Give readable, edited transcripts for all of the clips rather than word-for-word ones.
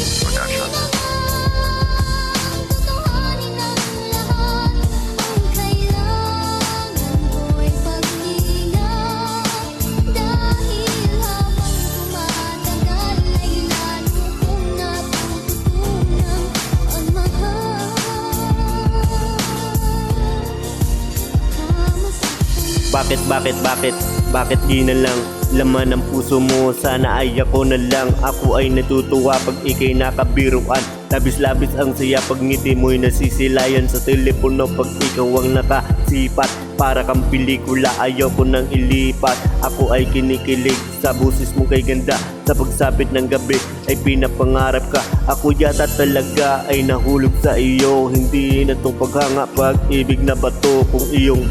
Production. Bakit di na lang laman ng puso mo? Sana ay ako na lang. Ako ay natutuwa pag ikay nakabiruan. Labis-labis ang saya pag ngiti mo'y nasisilayan sa telepono. Pag ikaw ang nakasipat, para kang pelikula, ayaw ko nang ilipat. Ako ay kinikilig sa busis mo kay ganda. Sa pagsapit ng gabi ay pinapangarap ka. Ako yata talaga ay nahulog sa iyo. Hindi na tong paghanga, pag-ibig na bato kung iyong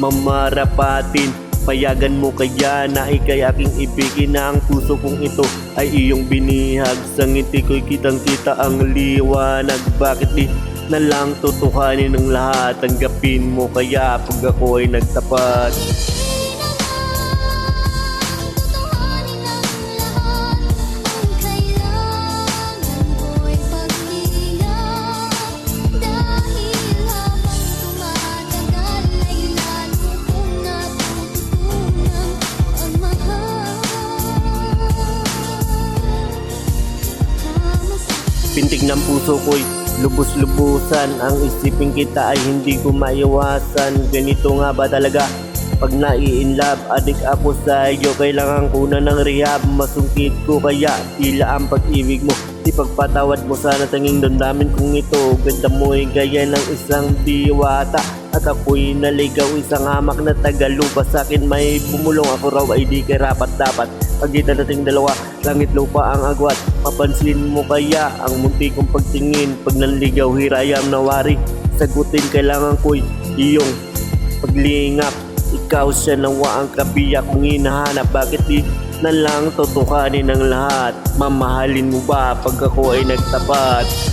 mamarapatin. Payagan mo kaya na ikay aking ibigin, na ang puso kong ito ay iyong binihag. Sa ngiti ko'y kitang kita ang liwanag. Bakit di na lang tutuhanin ng lahat? Tanggapin mo kaya pag ako ay nagtapat. Pintig ng puso ko'y lubos-lubusan. Ang isipin kita ay hindi ko maiwasan. Ganito nga ba talaga pag nai-inlove? Adik ako sa iyo, kailangan ko na ng rehab. Masungkit ko kaya tila ang pag-ibig mo. Di pagpatawad mo sana tanging damdamin kong ito. Ganda mo ay gaya ng isang diwata, at ako'y naligaw, isang hamak na tagalupa. Sa'kin may bumulong, ako raw ay di karapat dapat. Pagitan nating dalawa, langit lupa ang agwat. Mapansin mo kaya ang munti kong pagtingin? Pag nanligaw, hirayam na wari. Sagutin, kailangan ko'y iyong paglingap. Ikaw siya nawa ang kabiyak kong hinahanap. Bakit di na lang tutuhanin ng lahat? Mamahalin mo ba pag ako ay nagtapat?